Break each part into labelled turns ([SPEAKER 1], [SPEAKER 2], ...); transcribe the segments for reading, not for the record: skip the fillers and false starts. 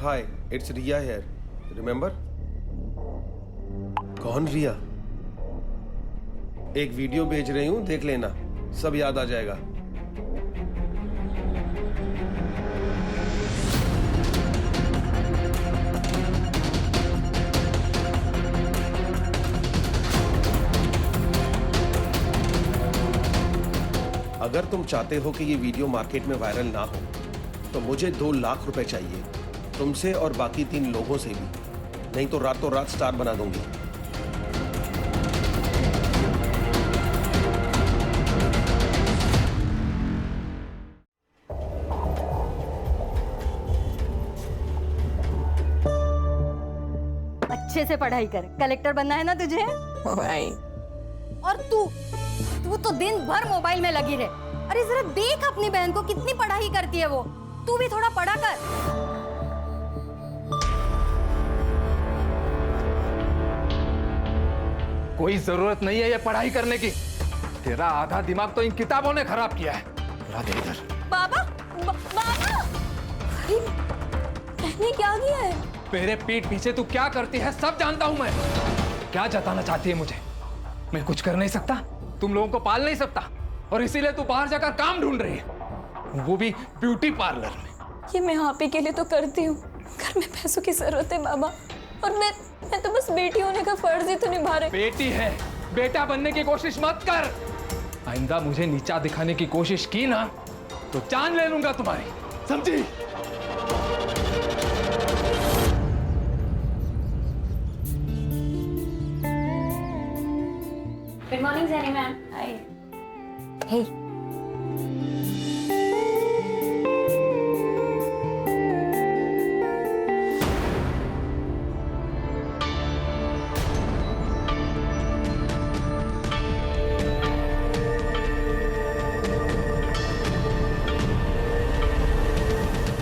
[SPEAKER 1] Hi, it's Riya here, remember? कौन रिया? एक video भेज रही हूं, देख लेना, सब याद आ जाएगा। अगर तुम चाहते हो कि ये वीडियो मार्केट में वायरल ना हो तो मुझे 2 लाख रुपए चाहिए, तुमसे और बाकी 3 लोगों से भी, नहीं तो रातों रात स्टार बना दूंगी।
[SPEAKER 2] अच्छे से पढ़ाई कर, कलेक्टर बनना है ना तुझे?
[SPEAKER 3] भाई
[SPEAKER 2] और तू तो दिन भर मोबाइल में लगी रहे। अरे जरा देख अपनी बहन को, कितनी पढ़ाई करती है वो। तू भी थोड़ा पढ़ा कर।
[SPEAKER 4] कोई जरूरत नहीं है ये पढ़ाई करने की। तेरा आधा दिमाग तो इन किताबों ने खराब किया है। दे इधर।
[SPEAKER 2] बाबा बाबा, बहने क्या किया है?
[SPEAKER 4] मेरे पीठ पीछे तू क्या करती है सब जानता हूं मैं। क्या जताना चाहती है मुझे? मैं कुछ कर नहीं सकता, तुम लोगों को पाल नहीं सकता, और इसीलिए तू बाहर जाकर काम ढूंढ रही है, वो भी ब्यूटी पार्लर में।
[SPEAKER 3] ये मैं आप ही के लिए तो करती हूँ, घर में पैसों की जरूरत है बाबा, और मैं तो बस बेटी होने का फर्ज ही तो निभा रही।
[SPEAKER 4] बेटी है, बेटा बनने की कोशिश मत कर। आइंदा मुझे नीचा दिखाने की कोशिश की ना तो जान ले लूंगा तुम्हारी, समझी?
[SPEAKER 3] Good morning Jenny ma'am. Hi. Hey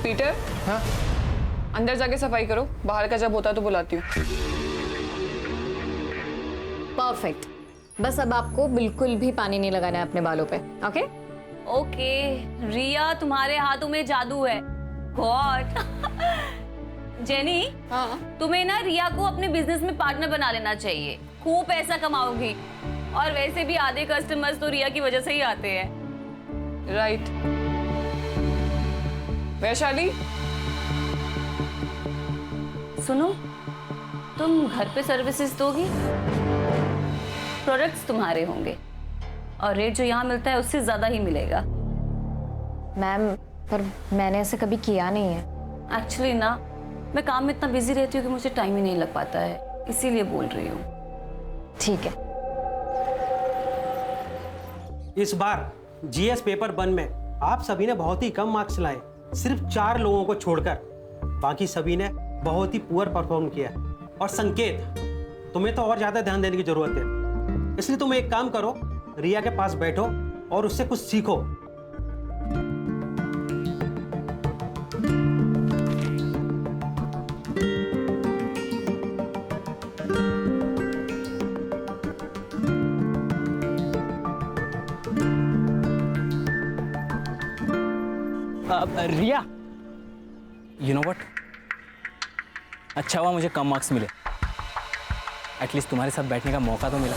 [SPEAKER 5] Peter,
[SPEAKER 4] हाँ?
[SPEAKER 5] अंदर जाके सफाई करो, बाहर का जब होता है तो बुलाती हूँ।
[SPEAKER 3] परफेक्ट। बस अब आपको बिल्कुल भी पानी नहीं लगाना है अपने बालों पे, ओके?
[SPEAKER 6] ओके रिया, तुम्हारे हाथों में जादू है। गॉड। जेनी,
[SPEAKER 5] हाँ,
[SPEAKER 6] तुम्हें ना रिया को अपने बिजनेस में पार्टनर बना लेना चाहिए, खूब पैसा कमाओगी। और वैसे भी आधे कस्टमर्स तो रिया की वजह से ही आते हैं।
[SPEAKER 5] राइट। वैशाली,
[SPEAKER 6] सुनो, तुम घर पे सर्विसेज दोगी, प्रोडक्ट्स तुम्हारे होंगे, और रेट जो यहाँ मिलता है उससे ज्यादा ही मिलेगा।
[SPEAKER 3] मैम, पर मैंने ऐसे कभी किया नहीं है।
[SPEAKER 6] एक्चुअली ना, मैं काम में इतना बिजी रहती हूँ कि मुझे टाइम ही नहीं लग पाता है, इसीलिए बोल रही हूँ।
[SPEAKER 3] ठीक है।
[SPEAKER 7] इस बार जीएस पेपर 1 में आप सभी ने बहुत ही कम मार्क्स लाए, सिर्फ 4 लोगों को छोड़कर। बाकी सभी ने बहुत ही पुअर परफॉर्म किया। और संकेत, तुम्हें तो और ज्यादा ध्यान देने की जरूरत है, इसलिए तुम एक काम करो, रिया के पास बैठो और उससे कुछ सीखो।
[SPEAKER 8] रिया, यू नो व्हाट, अच्छा हुआ मुझे कम मार्क्स मिले, एटलीस्ट तुम्हारे साथ बैठने का मौका तो मिला।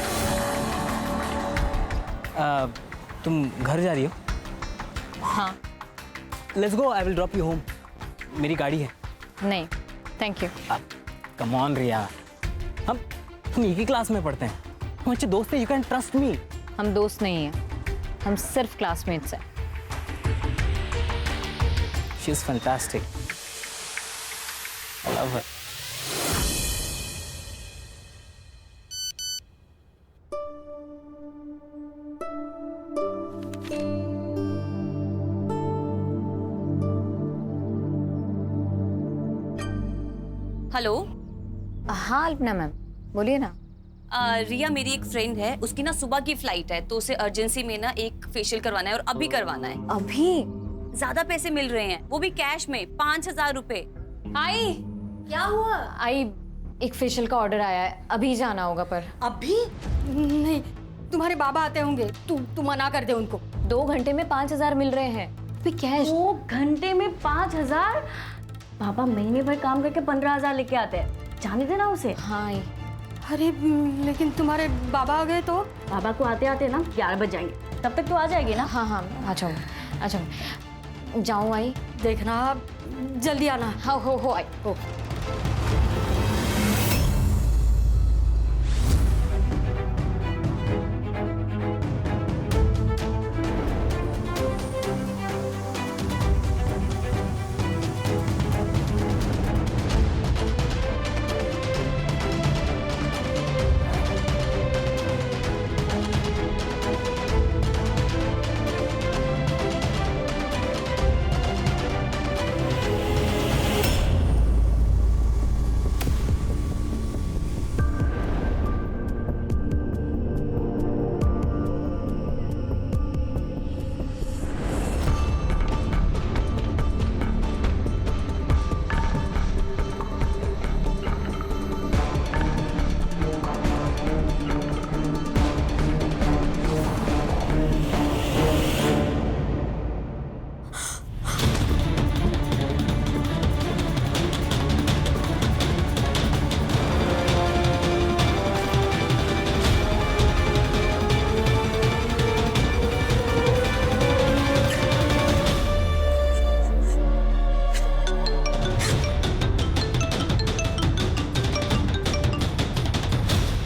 [SPEAKER 8] तुम घर जा रही हो?
[SPEAKER 3] हाँ।
[SPEAKER 8] Let's go, I will drop you home. मेरी गाड़ी है।
[SPEAKER 3] नहीं, थैंक यू।
[SPEAKER 8] कम ऑन रिया, हम एक ही क्लास में पढ़ते हैं, हम अच्छे दोस्त हैं, यू कैन ट्रस्ट मी।
[SPEAKER 3] हम दोस्त नहीं हैं, हम सिर्फ क्लासमेट्स हैं।
[SPEAKER 8] She is fantastic, I love her.
[SPEAKER 6] Hello.
[SPEAKER 3] हाँ अल्पना मैम, बोलिए ना।
[SPEAKER 6] रिया मेरी एक फ्रेंड है, उसकी ना सुबह की फ्लाइट है, तो उसे अर्जेंसी में ना एक फेशियल करवाना है और अभी करवाना है।
[SPEAKER 3] अभी?
[SPEAKER 6] ज्यादा पैसे मिल रहे हैं, वो भी कैश में, 5000 रुपए।
[SPEAKER 3] आई, क्या हुआ? आई, एक फेशियल का ऑर्डर आया है, अभी जाना होगा। पर
[SPEAKER 2] अभी नहीं, तुम्हारे बाबा आते होंगे, तू मना कर दे उनको।
[SPEAKER 3] 2 घंटे में 5000 मिल रहे हैं। अभी कैश।
[SPEAKER 6] 2 घंटे में 5000? पापा महीने भर काम करके 15,000 लेके आते हैं, जाने देना उसे।
[SPEAKER 3] हाँ आई।
[SPEAKER 2] अरे लेकिन तुम्हारे बाबा आ गए तो?
[SPEAKER 6] पापा को आते आते ना 11 बज जाएंगे, तब तक तो आ जाएगी ना।
[SPEAKER 3] हाँ हाँ आ जाऊँ आ जाऊँ। जाऊँ आई?
[SPEAKER 2] देखना जल्दी आना।
[SPEAKER 3] हाँ हो आई हो।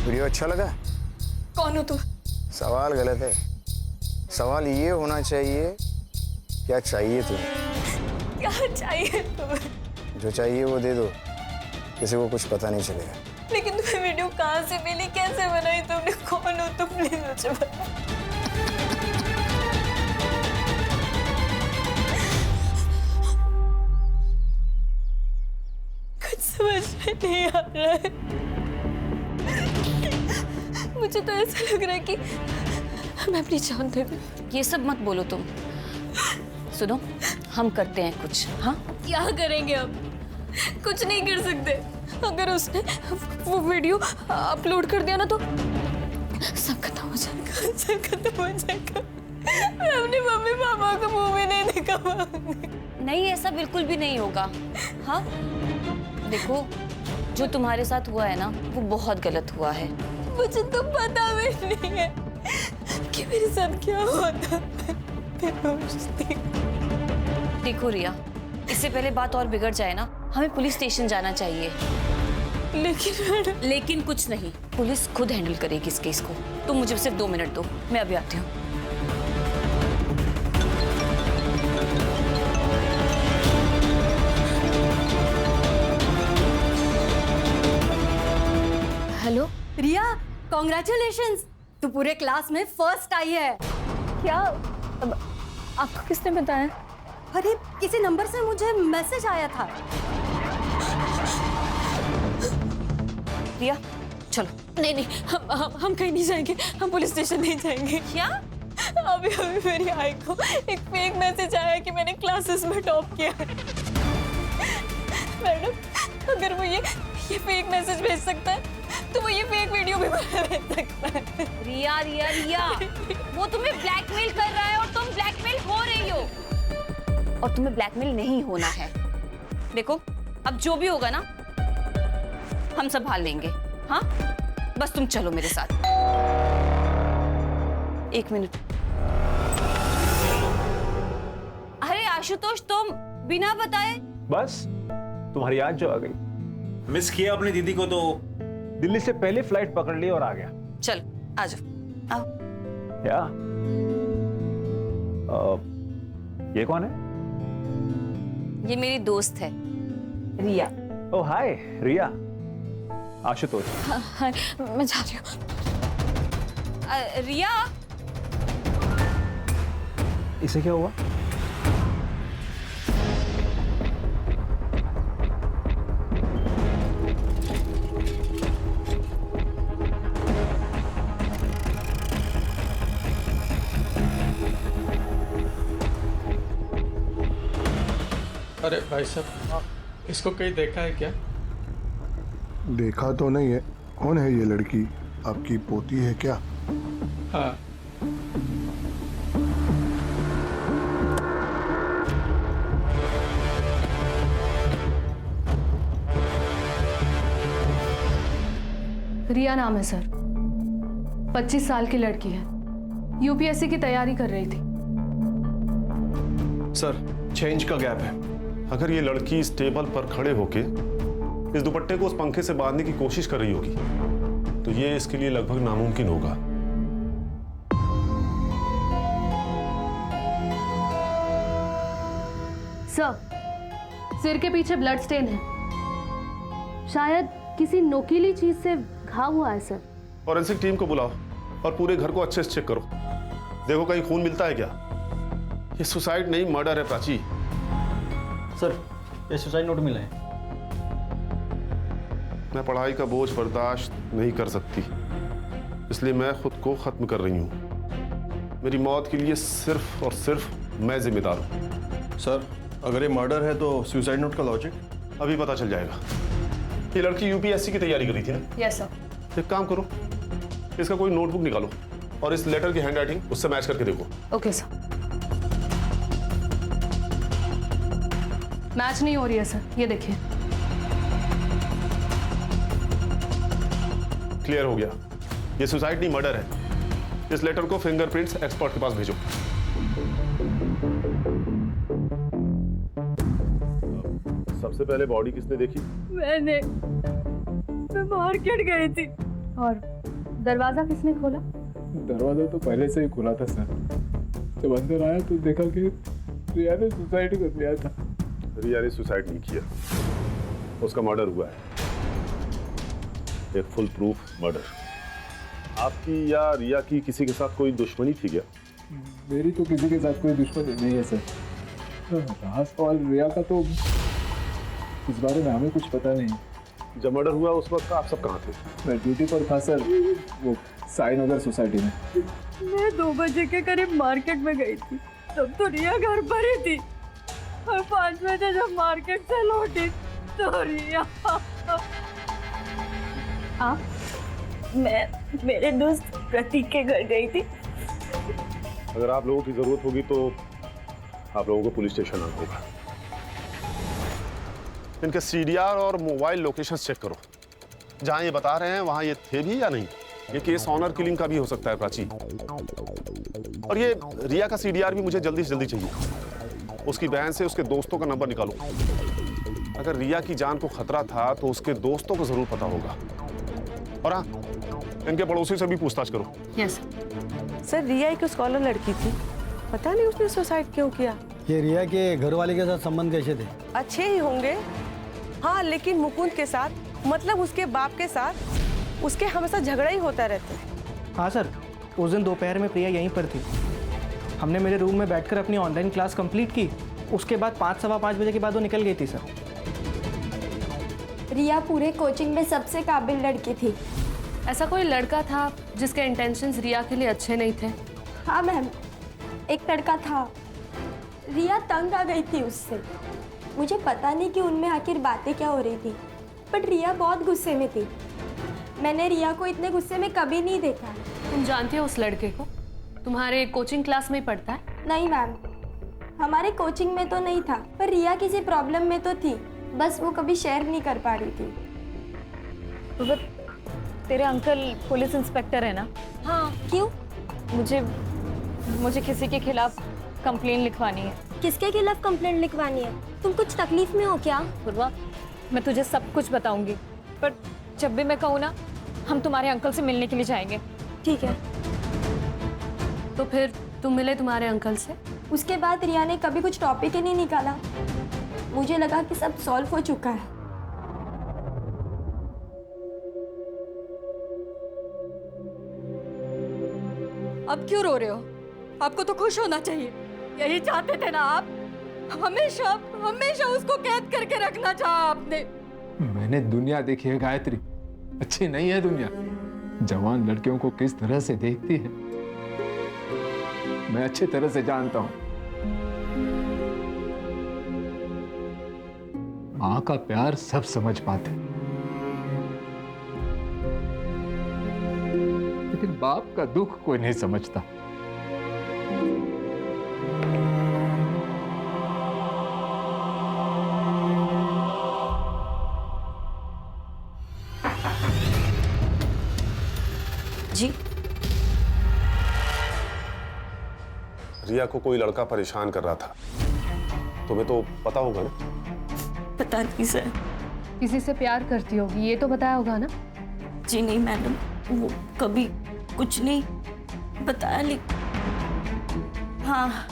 [SPEAKER 9] वीडियो अच्छा लगा?
[SPEAKER 3] कौन हो तू?
[SPEAKER 9] सवाल गलत है। सवाल ये होना चाहिए, क्या चाहिए तुम्हें?
[SPEAKER 3] क्या चाहिए तुम्हें?
[SPEAKER 9] जो चाहिए वो दे दो, किसी को कुछ पता नहीं चलेगा।
[SPEAKER 3] लेकिन तुम्हें वीडियो कहाँ से मिली, कैसे बनाई तुमने, कौन हो तुम, प्लीज मुझे बता। कुछ समझ में नहीं आ रहा है। मुझे तो ऐसा लग रहा है कि मैं अपनी जान दे दूं।
[SPEAKER 6] ये सब मत बोलो तुम। सुनो, हम करते हैं कुछ। हाँ,
[SPEAKER 3] क्या करेंगे अब? कुछ नहीं कर सकते। अगर उसने वो वीडियो अपलोड कर दिया ना तो सब खत्म हो जाएगा, सब खत्म हो जाएगा। मैं अपने मम्मी पापा को मुंह में नहीं दिखा पाऊंगी।
[SPEAKER 6] नहीं, ऐसा बिल्कुल भी नहीं होगा। हाँ, देखो, जो तुम्हारे साथ हुआ है ना, वो बहुत गलत हुआ है।
[SPEAKER 3] मुझे तो पता भी नहीं है कि मेरे साथ क्या हुआ था। मैं सोचती हूँ।
[SPEAKER 6] देखो रिया, इससे पहले बात और बिगड़ जाए ना, हमें पुलिस स्टेशन जाना चाहिए। लेकिन कुछ नहीं, पुलिस खुद हैंडल करेगी इस केस को। तुम मुझे सिर्फ 2 मिनट दो, मैं अभी आती हूँ।
[SPEAKER 3] हेलो
[SPEAKER 2] रिया, कॉन्ग्रेचुलेशंस, तू पूरे क्लास में फर्स्ट आई है।
[SPEAKER 3] क्या? अब आपको किसने बताया?
[SPEAKER 2] अरे किसी नंबर से मुझे मैसेज आया था।
[SPEAKER 6] रिया, चलो।
[SPEAKER 3] नहीं नहीं, हम कहीं नहीं जाएंगे, हम पुलिस स्टेशन नहीं जाएंगे।
[SPEAKER 6] क्या?
[SPEAKER 3] अभी मेरी आई को एक फेक मैसेज आया कि मैंने क्लासेस में टॉप किया है। मैडम, अगर वो ये फेक मैसेज भेज सकता है तो वो ये फेक वीडियो भी भेज सकता है।
[SPEAKER 6] रिया रिया रिया, वो तुम्हें ब्लैकमेल कर रहा है और तुम ब्लैकमेल हो रही हो। और तुम्हें ब्लैकमेल नहीं होना है। देखो, अब जो भी होगा ना, हम संभाल लेंगे। हाँ, बस तुम चलो मेरे साथ। 1 मिनट। अरे आशुतोष, तुम बिना बताए?
[SPEAKER 10] बस तुम्हारी याद जो आ गई। मिस किया अपनी दीदी को तो दिल्ली से पहले फ्लाइट पकड़ ली और आ गया।
[SPEAKER 6] चल, आ जाओ। आओ।
[SPEAKER 10] क्या? ये कौन है?
[SPEAKER 6] ये मेरी दोस्त है, रिया।
[SPEAKER 10] ओह हाय रिया। आशुतोष।
[SPEAKER 3] हाँ, मैं जा रही हूँ।
[SPEAKER 6] रिया,
[SPEAKER 10] इसे क्या हुआ?
[SPEAKER 11] अरे भाई साहब, इसको कहीं देखा है क्या?
[SPEAKER 12] देखा तो नहीं है। कौन है ये लड़की? आपकी पोती है क्या?
[SPEAKER 11] हाँ।
[SPEAKER 3] रिया नाम है सर, 25 साल की लड़की है, यूपीएससी की तैयारी कर रही थी।
[SPEAKER 13] सर चेंज का गैप है। अगर ये लड़की इस टेबल पर खड़े होके इस दुपट्टे को उस पंखे से बांधने की कोशिश कर रही होगी तो ये इसके लिए लगभग नामुमकिन होगा।
[SPEAKER 3] सर, सिर के पीछे ब्लड स्टेन है, शायद किसी नोकीली चीज से घाव हुआ है सर।
[SPEAKER 13] फॉरेंसिक टीम को बुलाओ और पूरे घर को अच्छे से चेक करो, देखो कहीं खून मिलता है क्या। ये सुसाइड नहीं मर्डर है प्राची।
[SPEAKER 8] सर ये सुसाइड नोट मिला है।
[SPEAKER 13] मैं पढ़ाई का बोझ बर्दाश्त नहीं कर सकती, इसलिए मैं खुद को खत्म कर रही हूँ। मेरी मौत के लिए सिर्फ और सिर्फ मैं जिम्मेदार हूँ।
[SPEAKER 10] सर अगर ये मर्डर है तो सुसाइड नोट का लॉजिक
[SPEAKER 13] अभी पता चल जाएगा। ये लड़की यूपीएससी की तैयारी कर रही थी ना?
[SPEAKER 3] Yes sir.
[SPEAKER 13] एक काम करो, इसका कोई नोटबुक निकालो और इस लेटर की हैंडराइटिंग उससे मैच करके देखो।
[SPEAKER 3] Okay sir. मैच नहीं हो रही है सर, ये देखिए।
[SPEAKER 13] क्लियर हो गया, ये सुसाइड नहीं मर्डर है। इस लेटर को फिंगरप्रिंट्स एक्सपर्ट के पास भेजो। सबसे पहले बॉडी किसने देखी?
[SPEAKER 3] मैं मार्केट गई थी। और दरवाजा किसने खोला?
[SPEAKER 10] दरवाजा तो पहले से ही खुला था सर। जब अंदर आया तो देखा कि रिया ने सुसाइड कर लिया था।
[SPEAKER 13] रिया ने सुसाइड नहीं किया, उसका मर्डर हुआ है, एक फुल प्रूफ मर्डर। आपकी या रिया की किसी के साथ कोई दुश्मनी थी क्या?
[SPEAKER 10] मेरी तो किसी के साथ कोई दुश्मनी नहीं है सर। रहा सवाल रिया का, तो इस बारे में हमें कुछ पता नहीं।
[SPEAKER 13] जब मर्डर हुआ उस वक्त आप सब कहाँ थे?
[SPEAKER 10] मैं ड्यूटी पर था सर, वो साई नगर सोसाइटी में।
[SPEAKER 3] मैं 2 बजे के करीब मार्केट में गई थी, तब तो रिया घर पर ही थी। और 5 बजे जब मार्केट से लौटी तो रिया। आप? मैं मेरे दोस्त प्रतीक के घर गई थी।
[SPEAKER 13] अगर आप लोगों की जरूरत होगी तो आप लोगों को पुलिस स्टेशन आना होगा। इनके सीडीआर और मोबाइल लोकेशन चेक करो, जहां ये बता रहे हैं वहां ये थे भी या नहीं। ये केस ऑनर किलिंग का भी हो सकता है प्राची। और ये रिया का सीडीआर भी मुझे जल्दी से जल्दी चाहिए। उसकी बहन से उसके दोस्तों का नंबर निकालो। अगर रिया की जान को खतरा था तो उसके दोस्तों को जरूर पता होगा। और हाँ, इनके पड़ोसी से भी पूछताछ करो।
[SPEAKER 3] यस
[SPEAKER 14] सर, रिया एक स्कॉलर लड़की थी, पता नहीं उसने सुसाइड क्यों किया।
[SPEAKER 15] ये रिया के घर वाले के साथ संबंध कैसे थे?
[SPEAKER 14] अच्छे ही होंगे, हाँ, लेकिन मुकुंद के साथ, मतलब उसके बाप के साथ उसके हमेशा झगड़ा ही होता रहता है।
[SPEAKER 8] हाँ सर, उस दिन दोपहर में प्रिया यहीं पर थी। हमने मेरे रूम में बैठकर अपनी ऑनलाइन क्लास कंप्लीट की। उसके बाद 5 सवा 5 बजे के बाद वो निकल गई थी सर।
[SPEAKER 2] रिया पूरे कोचिंग में सबसे काबिल लड़की थी।
[SPEAKER 3] ऐसा कोई लड़का था जिसके इंटेंशंस रिया के लिए अच्छे नहीं थे?
[SPEAKER 2] हाँ मैम, एक लड़का था। रिया तंग आ गई थी उससे। मुझे पता नहीं कि उनमें आखिर बातें क्या हो रही थी, बट रिया बहुत गुस्से में थी। मैंने रिया को इतने गुस्से में कभी नहीं देखा।
[SPEAKER 3] तुम जानती हो उस लड़के को? तुम्हारे कोचिंग क्लास में ही पढ़ता है?
[SPEAKER 2] नहीं मैम, हमारे कोचिंग में तो नहीं था, पर रिया किसी प्रॉब्लम में तो थी, बस वो कभी शेयर नहीं कर पा रही थी।
[SPEAKER 6] तो तेरे अंकल पुलिस इंस्पेक्टर है ना?
[SPEAKER 2] हाँ, क्यों?
[SPEAKER 6] मुझे किसी के खिलाफ कंप्लेन लिखवानी है।
[SPEAKER 2] किसके खिलाफ कंप्लेंट लिखवानी है? तुम कुछ तकलीफ में हो क्या?
[SPEAKER 6] पूर्वा, मैं तुझे सब कुछ बताऊंगी, पर जब भी मैं कहूँ ना, हम तुम्हारे अंकल से मिलने के लिए जाएंगे।
[SPEAKER 2] ठीक है।
[SPEAKER 3] तो फिर तुम मिले तुम्हारे अंकल से?
[SPEAKER 2] उसके बाद रिया ने कभी कुछ टॉपिक ही नहीं निकाला। मुझे लगा कि सब सॉल्व हो चुका है।
[SPEAKER 3] अब क्यों रो रहे हो? आपको तो खुश होना चाहिए। यही चाहते थे ना आप? हमेशा हमेशा उसको कैद करके रखना चाहा आपने।
[SPEAKER 10] मैंने दुनिया देखी है गायत्री, अच्छी नहीं है दुनिया। जवान लड़कियों को किस तरह से देखती है मैं अच्छी तरह से जानता हूं। मां का प्यार सब समझ पाते, लेकिन बाप का दुख कोई नहीं समझता।
[SPEAKER 13] रिया को कोई लड़का परेशान कर रहा था। तुम्हें तो पता होगा ना?
[SPEAKER 3] पता नहीं सर।
[SPEAKER 16] किसी से प्यार करती होगी, ये तो बताया होगा ना?
[SPEAKER 3] जी नहीं मैडम, वो कभी कुछ नहीं बताया। लेकिन हाँ,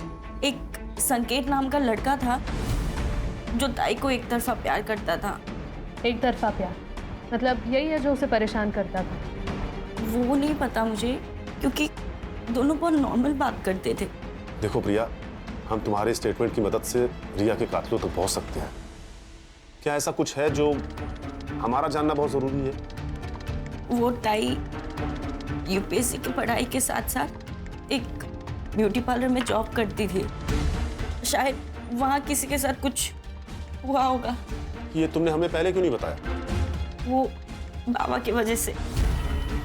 [SPEAKER 3] एक संकेत नाम का लड़का था जो ताई को एक तरफा प्यार करता था।
[SPEAKER 16] एक तरफा प्यार मतलब यही है जो उसे परेशान करता था?
[SPEAKER 3] वो नहीं पता मुझे, क्योंकि दोनों बहुत नॉर्मल बात करते थे।
[SPEAKER 13] देखो प्रिया, हम तुम्हारे स्टेटमेंट की मदद से रिया के कातिलों तक पहुंच सकते हैं। क्या ऐसा कुछ है जो हमारा जानना बहुत जरूरी है?
[SPEAKER 3] वो ताई यूपीएससी की पढ़ाई के साथ साथ एक ब्यूटी पार्लर में जॉब करती थी। शायद वहाँ किसी के साथ कुछ हुआ होगा।
[SPEAKER 13] ये तुमने हमें पहले क्यों नहीं बताया?
[SPEAKER 3] वो बाबा की वजह से,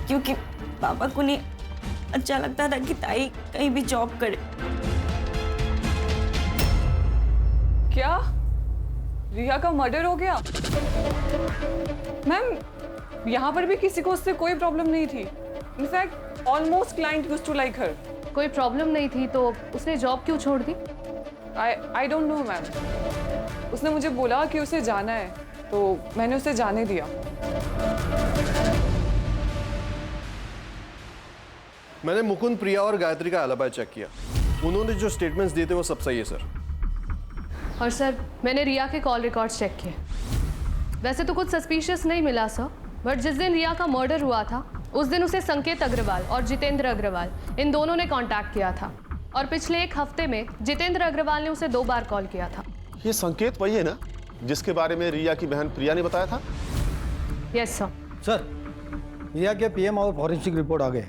[SPEAKER 3] क्योंकि पापा को नहीं अच्छा लगता था कि ताई कहीं भी जॉब करे।
[SPEAKER 5] क्या रिया का मर्डर हो गया? मैम, यहाँ पर भी किसी को उससे कोई प्रॉब्लम नहीं थी। In fact almost client used to like her.
[SPEAKER 16] कोई प्रॉब्लम नहीं थी तो उसने जॉब क्यों छोड़ दी?
[SPEAKER 5] I don't know ma'am. उसने मुझे बोला कि उसे जाना है, तो मैंने उसे जाने दिया।
[SPEAKER 17] मैंने मुकुंद, प्रिया और गायत्री का एलिबी चेक किया। उन्होंने जो स्टेटमेंट्स दिए थे वो सब सही है सर।
[SPEAKER 16] और सर, मैंने रिया के कॉल रिकॉर्ड्स चेक किए। वैसे तो कुछ सस्पिशियस नहीं मिला सर, बट जिस दिन रिया का मर्डर हुआ था उस दिन उसे संकेत अग्रवाल और जितेंद्र अग्रवाल इन दोनों ने कांटेक्ट किया था। और पिछले एक हफ्ते में जितेंद्र अग्रवाल ने उसे 2 बार कॉल किया था।
[SPEAKER 13] ये संकेत वही है ना जिसके बारे में रिया की बहन प्रिया ने बताया था?
[SPEAKER 16] Yes sir.
[SPEAKER 15] सर, रिया के पीएम और फॉरेंसिक रिपोर्ट आ गए।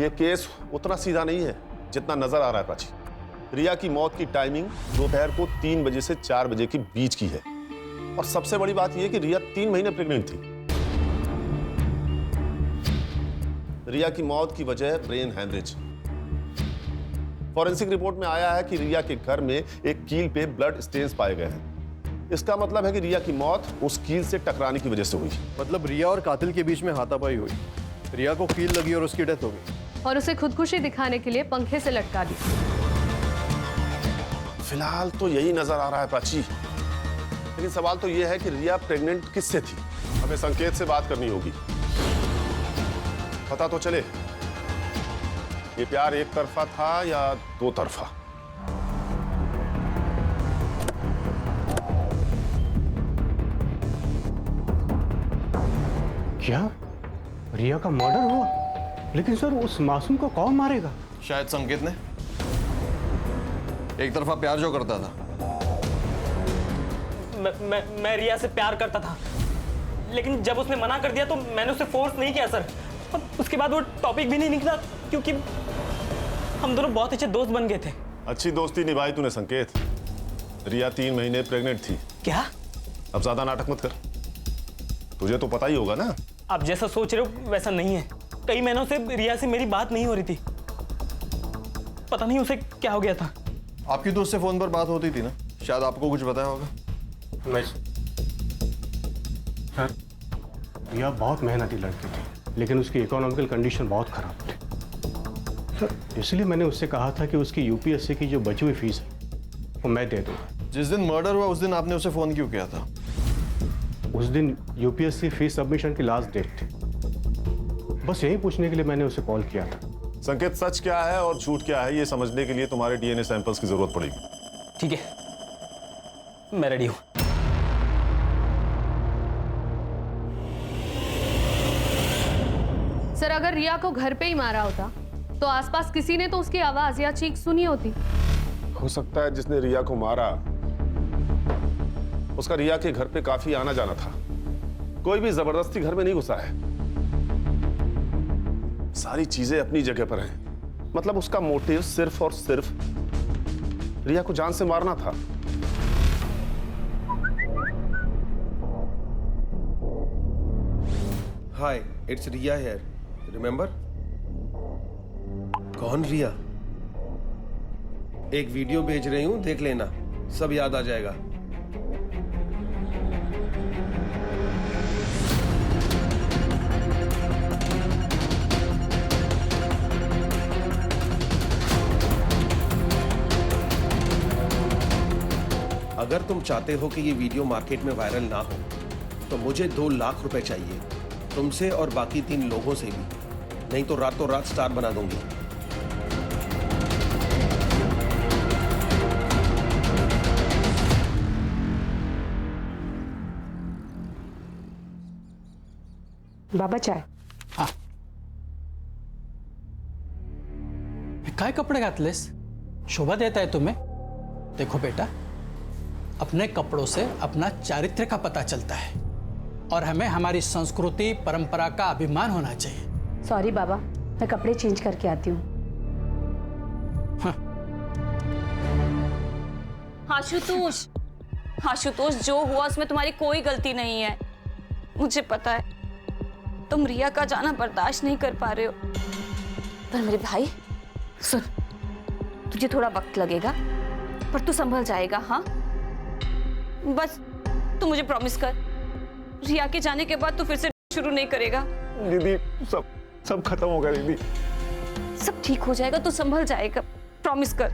[SPEAKER 13] ये केस उतना सीधा नहीं है जितना नजर आ रहा है प्राची। रिया की मौत की टाइमिंग दोपहर को 3 बजे से 4 बजे के बीच की है। और सबसे बड़ी बात यह कि रिया 3 महीने प्रेग्नेंट थी। रिया की मौत की वजह ब्रेन हैमरेज। फॉरेंसिक रिपोर्ट में आया है कि रिया के घर में एक कील पे ब्लड स्टेन्स पाए गए हैं। इसका मतलब है कि रिया की मौत उस कील से टकराने की वजह से हुई।
[SPEAKER 17] मतलब रिया और कातिल के बीच में हाथापाई हुई, रिया को कील लगी और उसकी डेथ हो गई।
[SPEAKER 16] और उसे खुदकुशी दिखाने के लिए पंखे से लटका दी।
[SPEAKER 13] फिलहाल तो यही नजर आ रहा है प्राची, लेकिन सवाल तो यह है कि रिया प्रेग्नेंट किससे थी? हमें संकेत से बात करनी होगी। पता तो चले ये प्यार एक तरफा था या 2 तरफा।
[SPEAKER 7] क्या रिया का मर्डर हुआ? लेकिन सर, उस मासूम को कौन मारेगा?
[SPEAKER 17] शायद संकेत ने। एक तरफा प्यार जो करता था।
[SPEAKER 8] मैं रिया से प्यार करता था, लेकिन जब उसने मना कर दिया तो मैंने उसे फोर्स नहीं किया सर। और उसके बाद वो टॉपिक भी नहीं निकला, क्योंकि हम दोनों बहुत अच्छे दोस्त बन गए थे।
[SPEAKER 13] अच्छी दोस्ती निभाई तूने संकेत। रिया 3 महीने प्रेग्नेंट थी।
[SPEAKER 8] क्या?
[SPEAKER 13] अब ज्यादा नाटक मत कर, तुझे तो पता ही होगा ना।
[SPEAKER 8] आप जैसा सोच रहे हो वैसा नहीं है। कई महीनों से रिया से मेरी बात नहीं हो रही थी। पता नहीं उसे क्या हो गया था।
[SPEAKER 17] आपकी दोस्त से फोन पर बात होती थी ना, शायद आपको कुछ बताया होगा।
[SPEAKER 7] नहीं सर, रिया बहुत मेहनती लड़की थी, लेकिन उसकी इकोनॉमिकल कंडीशन बहुत खराब थी सर। इसलिए मैंने उससे कहा था कि उसकी यूपीएससी की जो बची हुई फीस है वो मैं दे दूंगा।
[SPEAKER 17] जिस दिन मर्डर हुआ उस दिन आपने उसे फोन क्यों किया था?
[SPEAKER 7] उस दिन यूपीएससी फीस सबमिशन की लास्ट डेट थी। बस यही पूछने के लिए मैंने उसे कॉल किया था।
[SPEAKER 13] संकेत, सच क्या है और झूठ क्या है ये समझने के लिए तुम्हारे डीएनए सैंपल्स की जरूरत पड़ेगी।
[SPEAKER 8] ठीक है, मैं रेडी हूं।
[SPEAKER 16] सर, अगर रिया को घर पे ही मारा होता तो आसपास किसी ने तो उसकी आवाज या चीख सुनी होती।
[SPEAKER 13] हो सकता है जिसने रिया को मारा उसका रिया के घर पे काफी आना जाना था। कोई भी जबरदस्ती घर में नहीं घुसा है। सारी चीजें अपनी जगह पर हैं। मतलब उसका मोटिव सिर्फ और सिर्फ रिया को जान से मारना था।
[SPEAKER 1] हाय, इट्स रिया हियर, रिमेंबर? कौन रिया? एक वीडियो भेज रही हूं, देख लेना, सब याद आ जाएगा। अगर तुम चाहते हो कि ये वीडियो मार्केट में वायरल ना हो तो मुझे 2 लाख रुपए चाहिए, तुमसे और बाकी 3 लोगों से भी, नहीं तो रातों रात स्टार बना दूंगी।
[SPEAKER 14] बाबा चाय.
[SPEAKER 18] काय कपडे घातलेस? शोभा देता है तुम्हें? देखो बेटा, अपने कपड़ों से अपना चारित्र्य का पता चलता है और हमें हमारी संस्कृति परंपरा का अभिमान होना चाहिए।
[SPEAKER 19] सॉरी बाबा, मैं कपड़े चेंज करके आती हूँ।
[SPEAKER 6] आशुतोष, आशुतोष, जो हुआ उसमें तुम्हारी कोई गलती नहीं है। मुझे पता है तुम रिया का जाना बर्दाश्त नहीं कर पा रहे हो, पर मेरे भाई सुन, तुझे थोड़ा वक्त लगेगा पर तू संभल जाएगा। हाँ, बस तू मुझे प्रॉमिस कर, रिया के जाने के बाद तू फिर से शुरू नहीं करेगा।
[SPEAKER 13] दीदी सब खत्म हो गया दीदी,
[SPEAKER 6] सब ठीक हो जाएगा, तू संभल जाएगा, प्रॉमिस कर।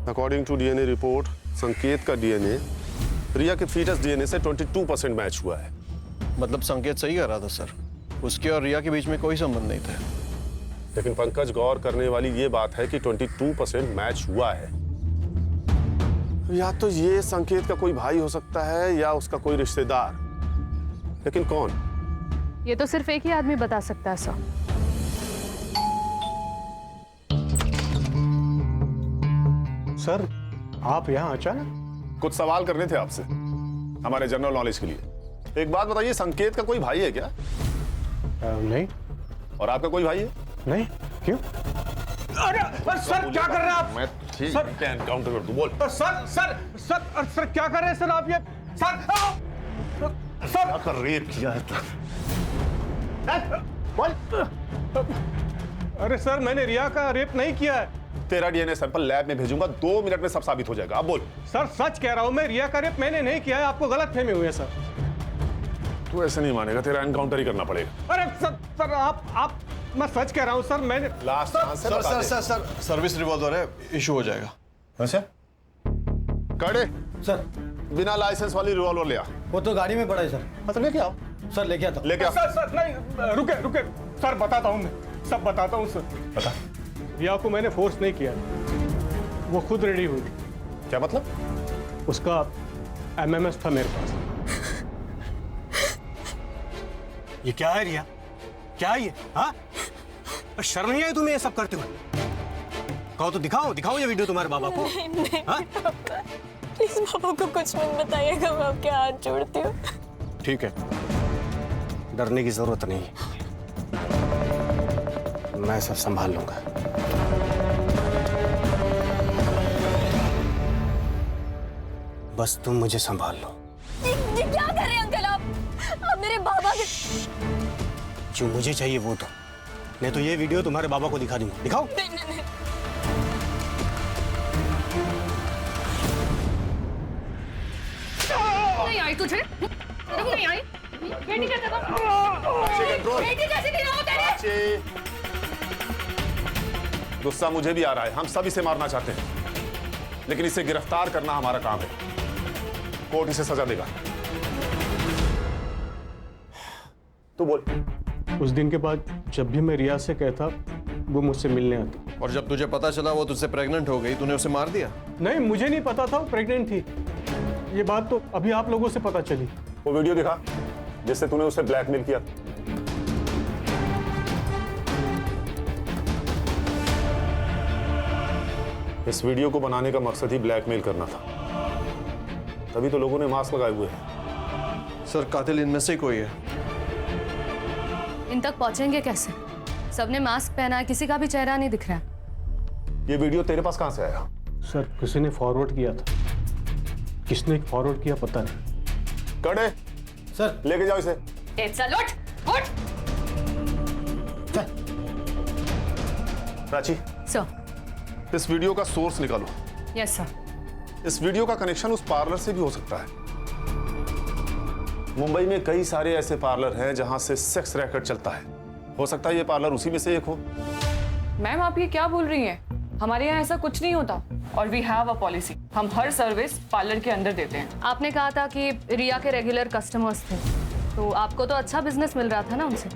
[SPEAKER 13] अकॉर्डिंग टू डीएनए रिपोर्ट, संकेत का डीएनए रिया के फीटस डीएनए से 22% मैच हुआ है।
[SPEAKER 17] मतलब संकेत सही कर रहा था सर, उसके और रिया के बीच में कोई संबंध नहीं था।
[SPEAKER 13] लेकिन पंकज, गौर करने वाली ये बात है कि 22% मैच हुआ है। या तो ये संकेत का कोई भाई हो सकता है या उसका कोई रिश्तेदार, लेकिन कौन?
[SPEAKER 16] ये तो सिर्फ एक ही आदमी बता सकता है सर।
[SPEAKER 13] सर, आप यहाँ अचानक? कुछ सवाल करने थे आपसे हमारे जनरल नॉलेज के लिए। एक बात बताइए, संकेत का कोई भाई है क्या?
[SPEAKER 7] नहीं।
[SPEAKER 13] और आपका कोई भाई है?
[SPEAKER 7] नहीं। क्यों?
[SPEAKER 20] अरे सर, क्या कर रहे हैं आप?
[SPEAKER 13] मैं ठीक है, एनकाउंटर कर दूं, बोल।
[SPEAKER 20] सर सर सर सर क्या कर रहे हैं सर आप? ये सर
[SPEAKER 13] कर रेप किया है
[SPEAKER 20] अरे सर, मैंने रिया का रेप नहीं किया है।
[SPEAKER 13] तेरा डीएनए सैंपल लैब में भेजूंगा, 2 मिनट में सब साबित हो जाएगा। अब बोल।
[SPEAKER 20] सर सच कह रहा हूं मैं, रिया का रेप मैंने नहीं किया है, आपको गलतफहमी हुई है सर।
[SPEAKER 13] तू ऐसे नहीं मानेगा, तेरा एनकाउंटर ही करना पड़ेगा।
[SPEAKER 20] अरे सर आप मैं सच कह रहा हूं सर, मैंने
[SPEAKER 13] लास्ट
[SPEAKER 17] सर सर्विस रिवॉल्वर है, इशू हो जाएगा।
[SPEAKER 13] अच्छा कड़े
[SPEAKER 15] सर,
[SPEAKER 13] बिना लाइसेंस वाली रिवॉल्वर ले आ।
[SPEAKER 15] वो तो गाड़ी में पड़ा है सर।
[SPEAKER 13] मतलब लेके आओ।
[SPEAKER 15] सर लेके आता।
[SPEAKER 13] लेके आओ।
[SPEAKER 20] सर नहीं, रुके सर, बताता हूं मैं, सब बताता हूं सर।
[SPEAKER 13] बता।
[SPEAKER 20] रिया को मैंने फोर्स नहीं किया, वो खुद रेडी हुई।
[SPEAKER 13] क्या मतलब?
[SPEAKER 20] उसका एमएमएस था मेरे पास।
[SPEAKER 7] ये क्या है रिया? क्या है ये? हाँ, शर्म नहीं आई तुम्हें ये सब करते हुए? कहो तो दिखाओ ये वीडियो तुम्हारे बाबा को।
[SPEAKER 3] प्लीज पापा को कुछ मत बताइएगा, मैं आपके हाथ जोड़ती हूँ।
[SPEAKER 7] ठीक है, डरने की जरूरत नहीं, मैं सब संभाल लूंगा। बस तुम मुझे संभाल लो।
[SPEAKER 3] ये क्या कर रहे हैं अंकल आप मेरे बाबा के।
[SPEAKER 7] जो मुझे चाहिए वो दो, नहीं तो ये वीडियो तुम्हारे बाबा को दिखा दूंगा। दिखाओ।
[SPEAKER 3] नहीं। नहीं आई तुझे? नहीं आई? बेटी कैसे बेटी कैसे नहीं हो तेरे?
[SPEAKER 13] गुस्सा मुझे भी आ रहा है, हम सब इसे मारना चाहते हैं, लेकिन इसे गिरफ्तार करना हमारा काम है। कोर्ट इसे सजा देगा। तू बोल।
[SPEAKER 20] उस दिन के बाद जब भी मैं रिया से कहता, वो मुझसे मिलने आती।
[SPEAKER 17] और जब तुझे पता चला वो तुझसे प्रेग्नेंट हो गई, तूने उसे मार दिया?
[SPEAKER 20] नहीं, मुझे नहीं पता था वो प्रेग्नेंट थी। ये बात तो अभी आप लोगों से पता चली।
[SPEAKER 13] वो वीडियो दिखा जिससे तूने उसे ब्लैकमेल किया। इस वीडियो को बनाने का मकसद ही ब्लैकमेल करना था, तभी तो लोगों ने मास्क लगाए हुए हैं।
[SPEAKER 17] सर, कातिल इनमें से कोई है।
[SPEAKER 16] इन तक पहुंचेंगे कैसे? सबने मास्क पहना है, किसी का भी चेहरा नहीं दिख रहा।
[SPEAKER 13] ये वीडियो तेरे पास कहां से आया?
[SPEAKER 20] सर, किसी ने फॉरवर्ड किया था। किसने फॉरवर्ड किया पता नहीं।
[SPEAKER 13] कड़े
[SPEAKER 15] सर,
[SPEAKER 13] लेके जाओ इसे।
[SPEAKER 3] उठ।
[SPEAKER 13] प्राची,
[SPEAKER 16] सर।
[SPEAKER 13] इस वीडियो का सोर्स निकालो।
[SPEAKER 16] Yes sir.
[SPEAKER 13] इस वीडियो का कनेक्शन उस पार्लर से भी हो सकता है। मुंबई में कई सारे ऐसे पार्लर हैं जहां से सेक्स रैकेट चलता है। हो सकता है ये पार्लर उसी में से एक हो।
[SPEAKER 5] मैम आप ये क्या बोल रही हैं? हमारे यहाँ ऐसा कुछ नहीं होता और वी हैव अ पॉलिसी। हम हर सर्विस पार्लर के अंदर देते हैं।
[SPEAKER 16] आपने कहा था कि रिया के रेगुलर कस्टमर्स थे, तो आपको तो अच्छा बिजनेस मिल रहा था ना उनसे,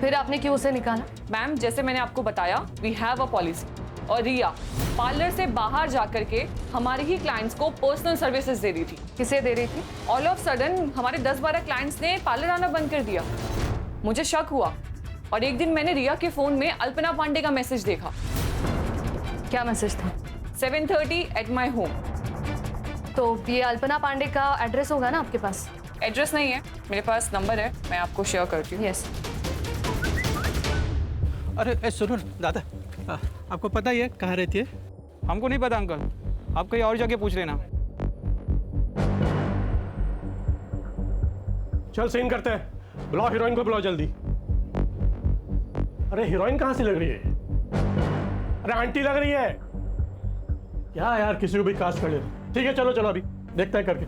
[SPEAKER 16] फिर आपने क्यों उसे निकाला?
[SPEAKER 5] मैम जैसे मैंने आपको बताया, वी हैव अ पॉलिसी। और रिया पार्लर से बाहर जाकर के हमारे ही क्लाइंट्स को पर्सनल सर्विसेज दे रही थी।
[SPEAKER 16] किसे दे रही थी?
[SPEAKER 5] ऑल ऑफ सडन हमारे 10-12 क्लाइंट्स ने पार्लर आना बंद कर दिया। मुझे शक हुआ और एक दिन मैंने रिया के फोन में अल्पना पांडे का मैसेज देखा।
[SPEAKER 16] क्या मैसेज था?
[SPEAKER 5] 7:30 एट माई होम।
[SPEAKER 16] तो ये अल्पना पांडे का एड्रेस होगा ना आपके पास?
[SPEAKER 5] एड्रेस नहीं है, मेरे पास नंबर है, मैं आपको शेयर करती हूँ।
[SPEAKER 16] यस।
[SPEAKER 18] अरे सुनो दादा, आपको पता ही है कहाँ रहती है?
[SPEAKER 4] हमको नहीं पता अंकल, आप कहीं और जगह पूछ लेना।
[SPEAKER 20] चल सीन करते हैं, बुलाओ हीरोइन को, बुलाओ जल्दी। अरे हीरोइन कहाँ से लग रही है? अरे आंटी लग रही है क्या यार, किसी को भी कास्ट कर ले। ठीक है चलो चलो अभी देखते हैं करके।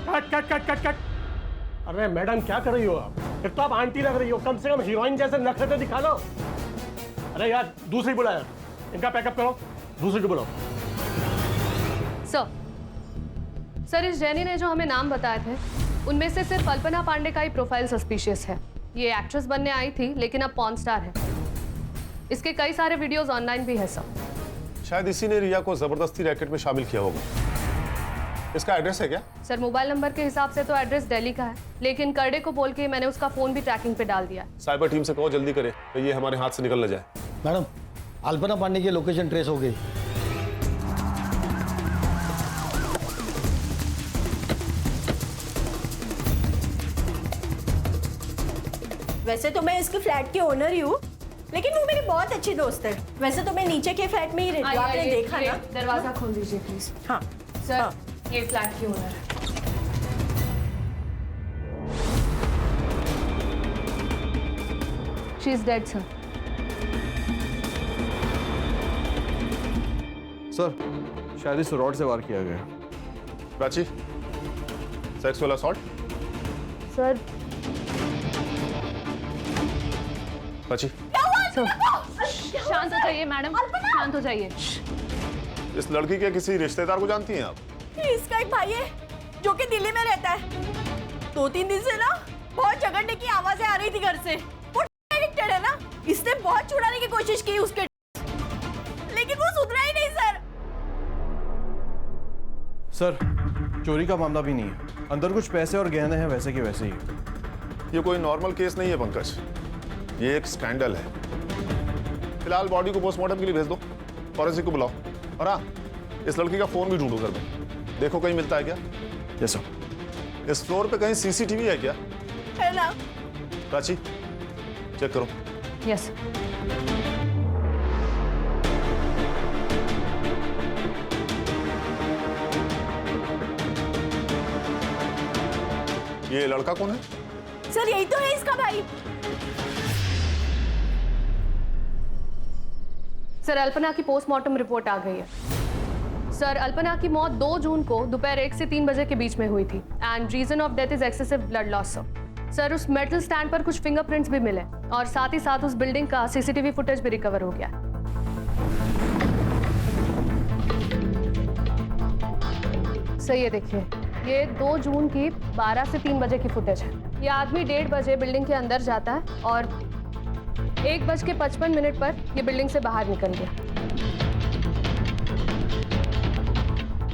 [SPEAKER 20] Cut cut cut cut cut. अरे मैडम क्या कर रही हो आप? एक तो आप आंटी लग रही हो, कम से कम हीरोइन जैसे नखरे तो दिखा लो। अरे यार दूसरी बुला यार, इनका पैकअप करो, दूसरी को बुलाओ।
[SPEAKER 16] सर इस जैनी ने जो हमें नाम बताए थे उनमें से सिर्फ अल्पना पांडे का ही प्रोफाइल सस्पिशियस है। ये एक्ट्रेस बनने आई थी लेकिन अब पॉर्न स्टार है। इसके कई सारे वीडियोस ऑनलाइन भी है सर।
[SPEAKER 13] शायद इसी ने रिया को जबरदस्ती रैकेट में शामिल किया होगा। इसका एड्रेस है क्या?
[SPEAKER 16] सर मोबाइल नंबर के हिसाब से तो एड्रेस दिल्ली का है, लेकिन करडे को बोल के मैंने उसका फोन भी ट्रैकिंग पे डाल दिया।
[SPEAKER 13] साइबर टीम से कहो जल्दी करे तो ये हमारे हाथ से निकल न जाए।
[SPEAKER 15] मैडम अल्पना पांडे की लोकेशन ट्रेस हो गई।
[SPEAKER 2] वैसे तो मैं इसके फ्लैट की ओनर ही हूँ, लेकिन वो मेरी बहुत अच्छी दोस्त है। वैसे तो मैं नीचे के फ्लैट में ही रहती हूँ, आपने देखा ना।
[SPEAKER 16] दरवाजा खोल दीजिए प्लीज।
[SPEAKER 2] हाँ
[SPEAKER 16] सर
[SPEAKER 2] हाँ।
[SPEAKER 16] ये फ्लैट की ओनर है। She is dead sir.
[SPEAKER 17] Sir शायद इस रॉड से वार किया गया।
[SPEAKER 13] Prachi, sexual assault?
[SPEAKER 16] Sir
[SPEAKER 13] Prachi
[SPEAKER 16] शांत हो जाइए मैडम, शांत हो जाइए।
[SPEAKER 13] इस लड़की के किसी रिश्तेदार को जानती हैं आप?
[SPEAKER 2] इसका एक भाई है जो कि दिल्ली में रहता है। 2-3 दिन से ना बहुत झगड़ने की आवाजें आ रही थी घर से। वो एडिक्टेड है ना, इसने बहुत छुड़ाने की कोशिश की उसके, लेकिन वो सुधरा ही नहीं सर।
[SPEAKER 17] सर चोरी का मामला भी नहीं है, अंदर कुछ पैसे और गहने हैं वैसे के वैसे ही।
[SPEAKER 13] ये कोई नॉर्मल केस नहीं है पंकज, ये एक स्कैंडल है। फिलहाल बॉडी को पोस्टमार्टम के लिए भेज दो, फॉरेंसिक को बुलाओ, और हाँ इस लड़की का फोन भी ढूंढो घर में, देखो कहीं मिलता है क्या।
[SPEAKER 17] Yes sir.
[SPEAKER 13] इस फ्लोर पे कहीं सीसीटीवी है क्या?
[SPEAKER 2] है ना।
[SPEAKER 13] प्राची चेक करो।
[SPEAKER 16] यस।
[SPEAKER 13] ये लड़का कौन है?
[SPEAKER 2] सर यही तो है इसका भाई।
[SPEAKER 16] सर अल्पना की पोस्टमार्टम रिपोर्ट आ गई है। सर अल्पना की मौत 2 जून को दोपहर 1 से 3 बजे के बीच में हुई थी and reason of death is excessive blood loss. Sir उस मेटल स्टैंड पर कुछ फिंगरप्रिंट्स भी मिले और साथ ही साथ उस बिल्डिंग का सीसीटीवी फुटेज भी रिकवर हो गया। सर ये देखिए, ये 2 जून की 12 से 3 बजे की फुटेज है। ये आदमी 1:30 बजे बिल्डिंग के अंदर जाता है और 1:55 पर ये बिल्डिंग से बाहर निकल गया।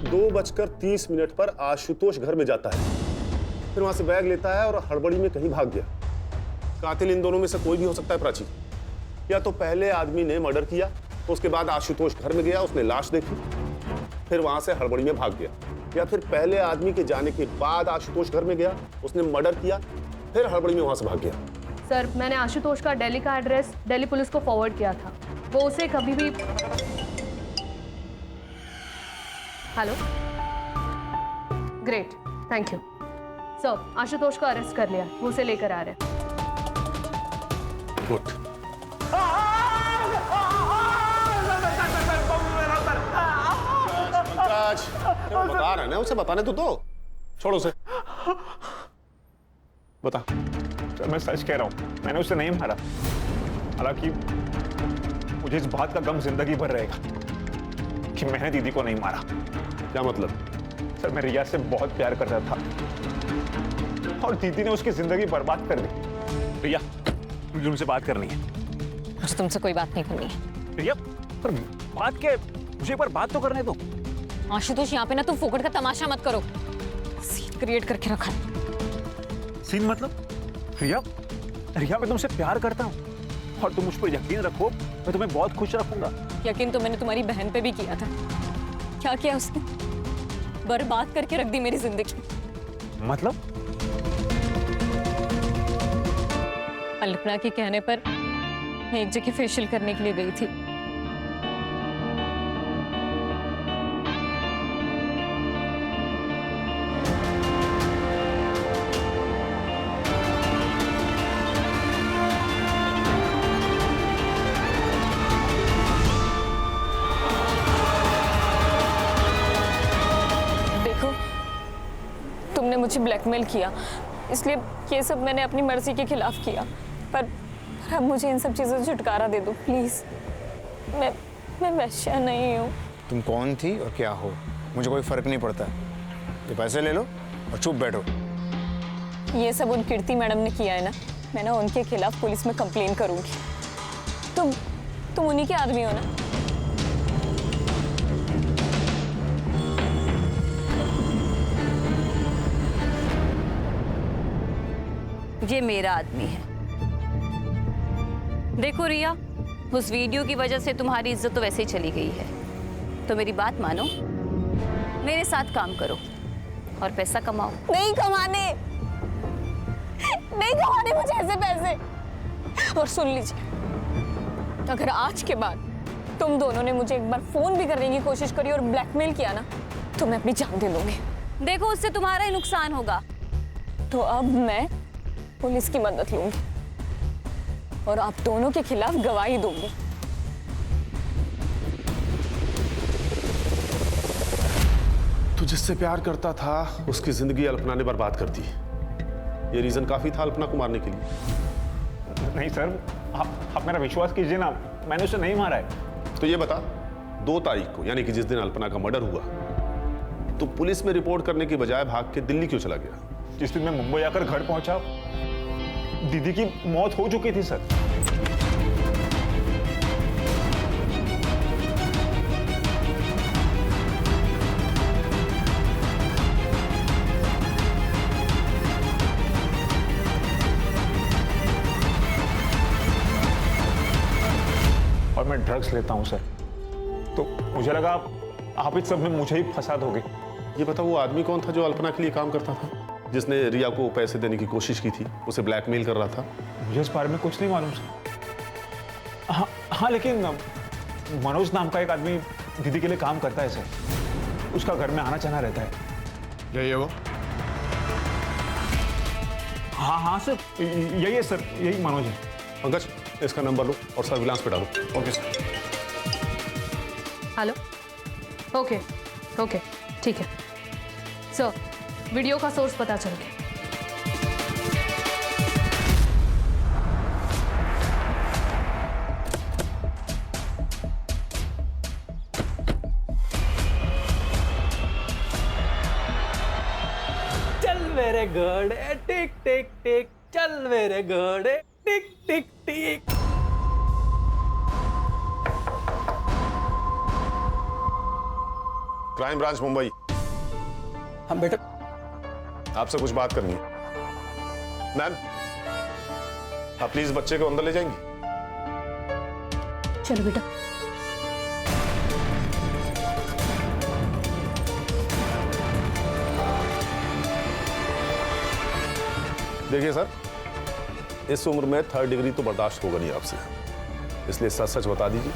[SPEAKER 13] 2:30 पर आशुतोष घर में जाता है, फिर वहां से बैग लेता है और हड़बड़ी में कहीं भाग गया। कातिल इन दोनों में से कोई भी हो सकता है प्राची। या तो पहले आदमी ने मर्डर किया, तो उसके बाद आशुतोष घर में गया, उसने लाश देखी, फिर वहां से हड़बड़ी में भाग गया, या फिर पहले आदमी के जाने के बाद आशुतोष घर में गया, उसने मर्डर किया, फिर हड़बड़ी में वहां से भाग गया।
[SPEAKER 16] सर मैंने आशुतोष का दिल्ली का एड्रेस दिल्ली पुलिस को फॉरवर्ड किया था, वो उसे कभी भी। Hello, great, thank you sir. Ashutosh को अरेस्ट कर लिया, वो उसे लेकर आ रहे हैं।
[SPEAKER 13] गुड। बता रहे ना, उसे बताने तो दो। छोड़ो उसे। बता।
[SPEAKER 21] सर मैं सच कह रहा हूँ, मैंने उसे नहीं मारा। हालांकि मुझे इस बात का गम जिंदगी भर रहेगा कि मैंने दीदी को नहीं मारा।
[SPEAKER 13] क्या मतलब?
[SPEAKER 21] सर मैं रिया से बहुत प्यार करता था और दीदी ने उसकी जिंदगी बर्बाद कर दी। रिया, मुझे तुमसे बात करनी है।
[SPEAKER 6] मुझे तुमसे कोई बात नहीं करनी है।
[SPEAKER 21] रिया, पर बात क्या? मुझे एक बार बात तो करने दो।
[SPEAKER 6] आशुतोष, यहाँ पे ना तुम फोकट का तमाशा मत करो। सीन क्रिएट करके रखा है।
[SPEAKER 21] सीन मतलब? रिया, रिया मैं तुमसे प्यार करता हूँ और तुम मुझ पर यकीन रखो, मैं तुम्हें बहुत खुश रखूंगा।
[SPEAKER 6] यकीन तो मैंने तुम्हारी बहन पे भी किया था। क्या किया उसने? बर्बाद करके रख दी मेरी जिंदगी।
[SPEAKER 21] मतलब?
[SPEAKER 6] अल्पना के कहने पर मैं एक जगह फेशियल करने के लिए गई थी। तुमने मुझे ब्लैकमेल किया, इसलिए ये सब मैंने अपनी मर्जी के खिलाफ किया। पर अब मुझे इन सब चीज़ों से छुटकारा दे दो प्लीज़। मैं वैश्या नहीं हूँ।
[SPEAKER 9] तुम कौन थी और क्या हो, मुझे कोई फर्क नहीं पड़ता। ये पैसे ले लो और चुप बैठो।
[SPEAKER 6] ये सब उन कीर्ति मैडम ने किया है ना, मैं ना उनके खिलाफ पुलिस में कंप्लेन करूँगी। तुम उन्हीं के आदमी हो ना? ये मेरा आदमी है। देखो रिया, उस वीडियो की वजह से तुम्हारी इज्जत तो वैसे ही चली गई है, तो मेरी बात मानो, मेरे साथ काम करो और पैसा कमाओ। नहीं कमाने मुझे ऐसे पैसे। और सुन लीजिए, अगर आज के बाद तुम दोनों ने मुझे एक बार फोन भी करने की कोशिश करी और ब्लैकमेल किया ना, तो मैं अपनी जान दे लूंगी। देखो उससे तुम्हारा ही नुकसान होगा। तो अब मैं पुलिस की मदद लूंगी और आप दोनों के खिलाफ गवाही दूंगी।
[SPEAKER 13] तू जिससे प्यार करता था उसकी जिंदगी अल्पना ने बर्बाद कर दी। ये रीजन काफी था अल्पना को मारने के लिए।
[SPEAKER 21] नहीं सर, आप मेरा विश्वास कीजिए ना, मैंने उसे नहीं मारा है।
[SPEAKER 13] तो ये बता, 2 तारीख को यानी कि जिस दिन अल्पना का मर्डर हुआ, तो पुलिस में रिपोर्ट करने की बजाय भाग के दिल्ली क्यों चला गया?
[SPEAKER 21] जिस दिन मैं मुंबई आकर घर पहुंचा, दीदी की मौत हो चुकी थी सर। और मैं ड्रग्स लेता हूं सर, तो मुझे लगा आप इस सब में मुझे ही फंसा दोगे।
[SPEAKER 13] ये बता, वो आदमी कौन था जो अल्पना के लिए काम करता था, जिसने रिया को पैसे देने की कोशिश की थी, उसे ब्लैकमेल कर रहा था?
[SPEAKER 21] मुझे इस बारे में कुछ नहीं मालूम सर। हाँ, लेकिन मनोज नाम का एक आदमी दीदी के लिए काम करता है सर, उसका घर में आना जाना रहता है।
[SPEAKER 13] यही है वो?
[SPEAKER 21] हाँ सर, यही है सर, यही मनोज है।
[SPEAKER 13] पंकज, इसका नंबर लो और सर्विलांस पे डालो।
[SPEAKER 21] Okay sir.
[SPEAKER 16] हेलो, ओके ठीक है सर, वीडियो का सोर्स पता चल गया।
[SPEAKER 18] चल मेरे घोड़े टिक टिक टिक, चल मेरे घोड़े tick tick tick.
[SPEAKER 13] Crime branch Mumbai.
[SPEAKER 18] हम बेटा,
[SPEAKER 13] आपसे कुछ बात करनी है। मैम, आप प्लीज बच्चे को अंदर ले जाएंगी?
[SPEAKER 19] चलो बेटा।
[SPEAKER 13] देखिए सर, इस उम्र में 3rd डिग्री तो बर्दाश्त होगा नहीं आपसे, इसलिए सच सच बता दीजिए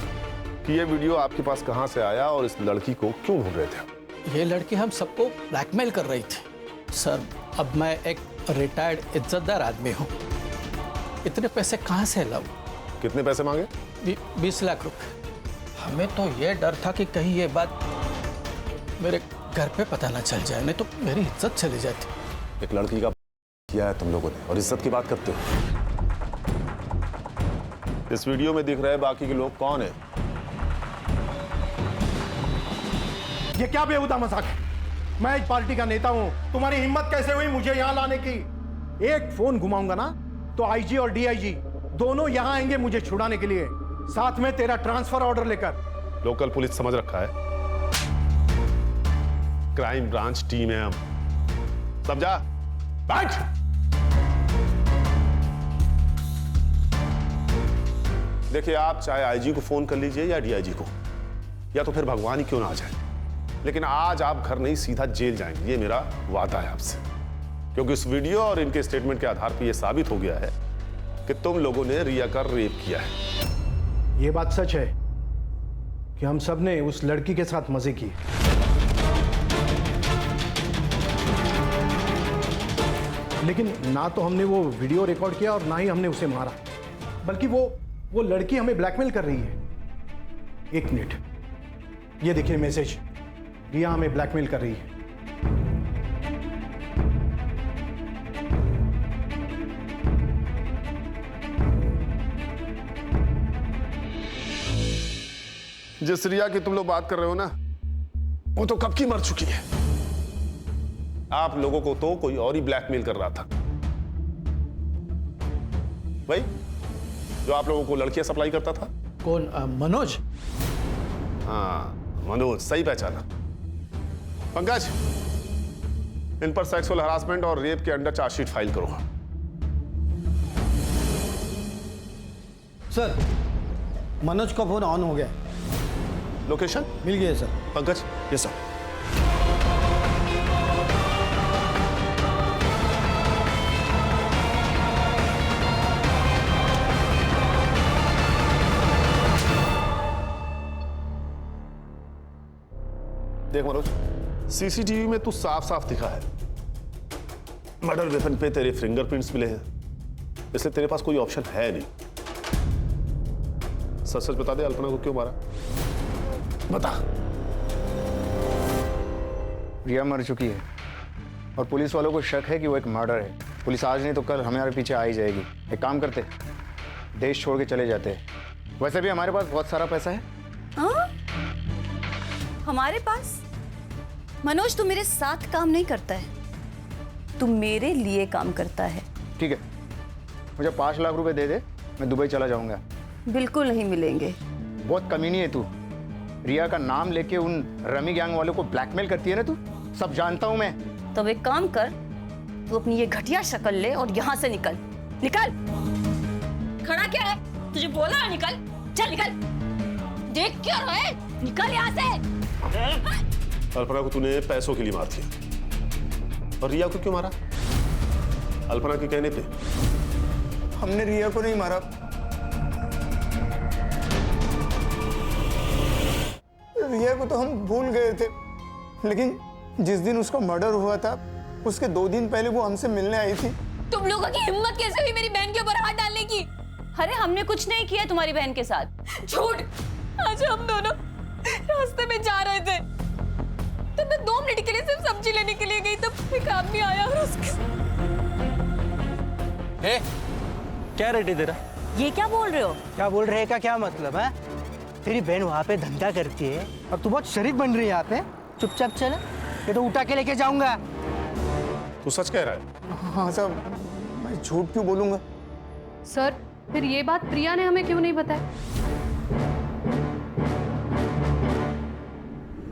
[SPEAKER 13] कि ये वीडियो आपके पास कहां से आया और इस लड़की को क्यों ढूंढ रहे थे?
[SPEAKER 18] ये लड़की हम सबको ब्लैकमेल कर रही थी सर। अब मैं एक रिटायर्ड इज्जतदार आदमी हूँ, इतने पैसे कहाँ से लाऊं?
[SPEAKER 13] कितने पैसे मांगे?
[SPEAKER 18] 20 लाख रुपए। हमें तो ये डर था कि कहीं ये बात मेरे घर पे पता ना चल जाए, नहीं तो मेरी इज्जत चली जाती।
[SPEAKER 13] एक लड़की का किया है तुम लोगों ने और इज्जत की बात करते हो। इस वीडियो में दिख रहे बाकी के लोग कौन है?
[SPEAKER 15] ये क्या बेहुदा मजाक है? मैं एक पार्टी का नेता हूं, तुम्हारी हिम्मत कैसे हुई मुझे यहां लाने की? एक फोन घुमाऊंगा ना तो आईजी और डीआईजी दोनों यहां आएंगे मुझे छुड़ाने के लिए, साथ में तेरा ट्रांसफर ऑर्डर लेकर।
[SPEAKER 13] लोकल पुलिस समझ रखा है, क्राइम ब्रांच टीम है हम, समझा? बैठ। देखिए, आप चाहे आईजी को फोन कर लीजिए या डीआईजी को, या तो फिर भगवान ही क्यों ना आ जाए, लेकिन आज आप घर नहीं सीधा जेल जाएंगे, ये मेरा वादा है आपसे। क्योंकि इस वीडियो और इनके स्टेटमेंट के आधार पर यह साबित हो गया है कि तुम लोगों ने रिया का रेप किया है।
[SPEAKER 15] यह बात सच है कि हम सब ने उस लड़की के साथ मजे किए, लेकिन ना तो हमने वो वीडियो रिकॉर्ड किया और ना ही हमने उसे मारा, बल्कि वो लड़की हमें ब्लैकमेल कर रही है। एक मिनट, ये देखिए मैसेज, रिया हमें ब्लैकमेल कर रही है।
[SPEAKER 13] जिस रिया की तुम लोग बात कर रहे हो ना, वो तो कब की मर चुकी है। आप लोगों को तो कोई और ही ब्लैकमेल कर रहा था, भाई जो आप लोगों को लड़कियां सप्लाई करता था।
[SPEAKER 18] कौन? मनोज?
[SPEAKER 13] हाँ, मनोज, सही पहचाना। पंकज, इन पर सेक्सुअल हरासमेंट और रेप के अंडर चार्जशीट फाइल करो।
[SPEAKER 15] सर, मनोज का फोन ऑन हो गया।
[SPEAKER 13] लोकेशन
[SPEAKER 15] मिल गया सर।
[SPEAKER 13] पंकज? Yes sir. देख मनोज, सीसीटीवी में तू साफ साफ दिखा है, मर्डर वेपन पे तेरे फिंगरप्रिंट्स मिले हैं, इसलिए तेरे पास कोई ऑप्शन है नहीं। सच सच बता दे, अल्पना को क्यों मारा? बता।
[SPEAKER 9] रिया मर चुकी है और पुलिस वालों को शक है कि वो एक मर्डर है। पुलिस आज नहीं तो कल हमारे पीछे आ ही जाएगी। एक काम करते, देश छोड़ के चले जाते हैं। वैसे भी हमारे पास बहुत सारा पैसा है।
[SPEAKER 6] हाँ? हमारे पास? मनोज, तू मेरे साथ काम नहीं करता है, तू मेरे लिए काम करता है।
[SPEAKER 9] ठीक है, मुझे 5 लाख रुपए दे दे, मैं दुबई चला जाऊंगा।
[SPEAKER 6] बिल्कुल नहीं मिलेंगे।
[SPEAKER 9] बहुत कमीनी है तू। रिया का नाम लेके उन रमी गैंग वालों को ब्लैकमेल करती है ना तू, सब जानता हूं मैं।
[SPEAKER 6] तब एक काम कर, तू अपनी ये घटिया शक्ल ले और यहाँ से निकल। निकल। खड़ा क्या है? तुझे बोला ना निकल। चल निकल। देख क्या रहा है? निकल यहाँ से।
[SPEAKER 13] अल्पना को तूने पैसों के लिए मार दिया, और रिया को क्यों मारा? अल्पना के कहने पे।
[SPEAKER 9] हमने रिया को नहीं मारा, रिया को तो हम भूल गए थे, लेकिन जिस दिन उसका मर्डर हुआ था उसके 2 दिन पहले वो हमसे मिलने आई थी।
[SPEAKER 6] तुम लोगों की हिम्मत कैसे हुई मेरी बहन के ऊपर हाथ डालने की? अरे हमने कुछ नहीं किया तुम्हारी बहन के साथ। झूठ। आज हम दोनों रास्ते में जा रहे थे, तो मैं 2 मिनट के लिए सिर्फ सब्जी लेने के लिए गई, तब एक आदमी आया और उसके।
[SPEAKER 7] क्या रेट है तेरा?
[SPEAKER 6] ये क्या बोल रहे हो?
[SPEAKER 7] क्या बोल रहे का क्या मतलब है? तेरी बहन वहाँ पे धंधा करती है और तू बहुत शरीफ बन रही है यहाँ पे। चुपचाप चल, ये तो उठा के लेके जाऊंगा।
[SPEAKER 13] तू सच कह रहा है?
[SPEAKER 9] हाँ साहब, मैं झूठ क्यों बोलूंगा?
[SPEAKER 16] सर, फिर ये बात प्रिया ने हमें क्यों नहीं बताई?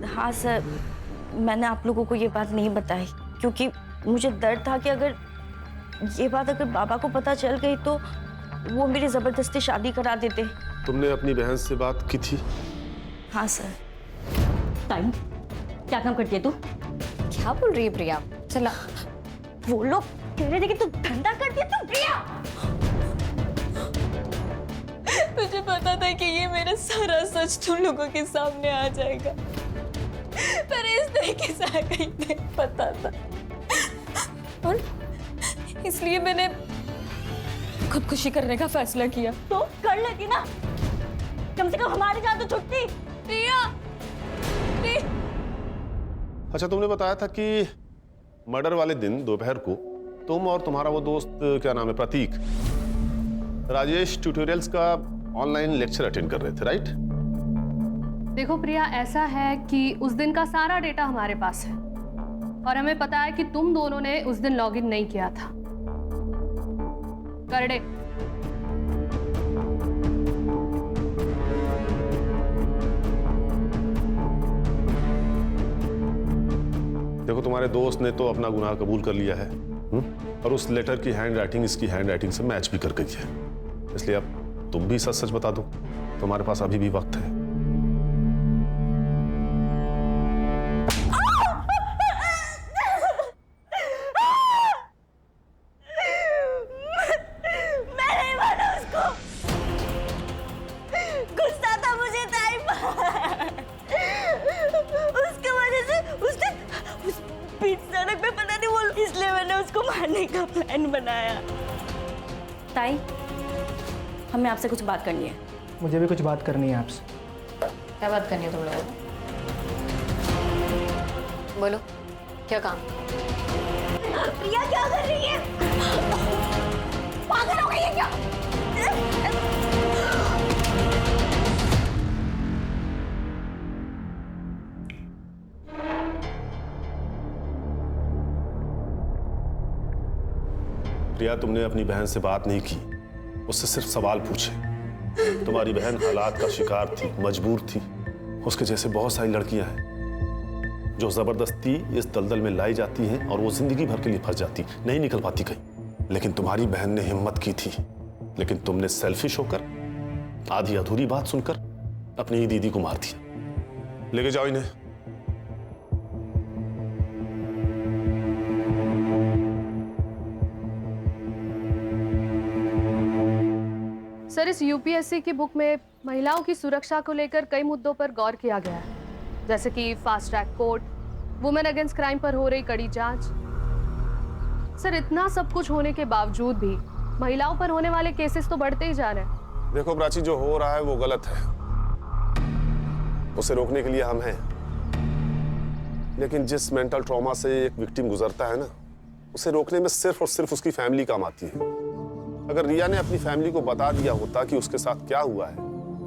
[SPEAKER 6] हाँ सर, मैंने आप लोगों को ये बात नहीं बताई क्योंकि मुझे डर था कि अगर ये बात बाबा को पता चल गई तो वो मेरी जबरदस्ती शादी करा देते।
[SPEAKER 13] तुमने अपनी बहन से बात की थी?
[SPEAKER 6] हाँ सर। टाइम क्या काम करती है तू? क्या बोल रही है प्रिया? चला, वो लोग कह रहे थे कि तू धंधा करती है। तू प्रिया,
[SPEAKER 3] मुझे पता था कि ये मेरा सारा सच तुम लोगों के सामने आ जाएगा, पर इस तरीके से आएगा ही नहीं पता था, और इसलिए मैंने खुदकुशी करने का फैसला किया।
[SPEAKER 6] तो कर लेती ना, कम से कम हमारी जान तो छुटती।
[SPEAKER 3] प्रिया,
[SPEAKER 13] अच्छा, तुमने बताया था कि मर्डर वाले दिन दोपहर को तुम और तुम्हारा वो दोस्त, क्या नाम है, प्रतीक, राजेश ट्यूटोरियल्स का ऑनलाइन लेक्चर अटेंड कर रहे थे, राइट?
[SPEAKER 16] देखो प्रिया, ऐसा है कि उस दिन का सारा डेटा हमारे पास है और हमें पता है कि तुम दोनों ने उस दिन लॉगिन नहीं किया था। करडे,
[SPEAKER 13] देखो, तुम्हारे दोस्त ने तो अपना गुनाह कबूल कर लिया है, और उस लेटर की हैंड राइटिंग इसकी हैंड राइटिंग से मैच भी कर गई है। इसलिए अब तुम भी सच सच बता दो, तुम्हारे पास अभी भी वक्त है।
[SPEAKER 2] मैं नहीं माना उसको, गुस्सा था मुझे टाइम, उसके वजह से उसने उस बीच सड़क पे पता नहीं बोल, इसलिए मैंने उसको मारने का प्लान बनाया।
[SPEAKER 6] ताई, हमें आपसे कुछ बात करनी है।
[SPEAKER 12] मुझे भी कुछ बात करनी है आपसे।
[SPEAKER 3] क्या बात करनी है तुम लोगों को? बोलो, क्या काम?
[SPEAKER 2] प्रिया क्या कर रही है? पागल हो गई है क्या?
[SPEAKER 13] प्रिया, तुमने अपनी बहन से बात नहीं की, उससे सिर्फ सवाल पूछे। तुम्हारी बहन हालात का शिकार थी, मजबूर थी। उसके जैसे बहुत सारी लड़कियां हैं जो जबरदस्ती इस दलदल में लाई जाती हैं और वो जिंदगी भर के लिए फंस जाती, नहीं निकल पाती कहीं। लेकिन तुम्हारी बहन ने हिम्मत की थी, लेकिन तुमने सेल्फिश होकर, आधी अधूरी बात सुनकर अपनी ही दीदी को मार दिया। लेके जाओ इन्हें।
[SPEAKER 16] सर, इस यूपीएससी की बुक में महिलाओं की सुरक्षा को लेकर कई मुद्दों पर गौर किया गया है, जैसे कि fast track court, women against crime पर हो रही कड़ी जांच। सर, इतना सब कुछ होने के बावजूद भी महिलाओं पर होने वाले केसेस तो बढ़ते ही जा रहे हैं।
[SPEAKER 13] देखो प्राची, जो हो रहा है वो गलत है, उसे रोकने के लिए हम हैं। लेकिन जिस मेंटल ट्रॉमा से एक विक्टिम गुजरता है ना, उसे रोकने में सिर्फ और सिर्फ उसकी फैमिली काम आती है। अगर रिया ने अपनी फैमिली को बता दिया होता कि उसके साथ क्या हुआ है,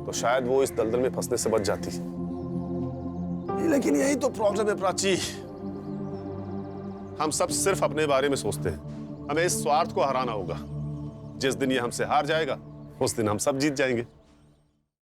[SPEAKER 13] तो शायद वो इस दलदल में फंसने से बच जाती। लेकिन यही तो प्रॉब्लम है प्राची, हम सब सिर्फ अपने बारे में सोचते हैं। हमें इस स्वार्थ को हराना होगा। जिस दिन ये हमसे हार जाएगा, उस दिन हम सब जीत जाएंगे।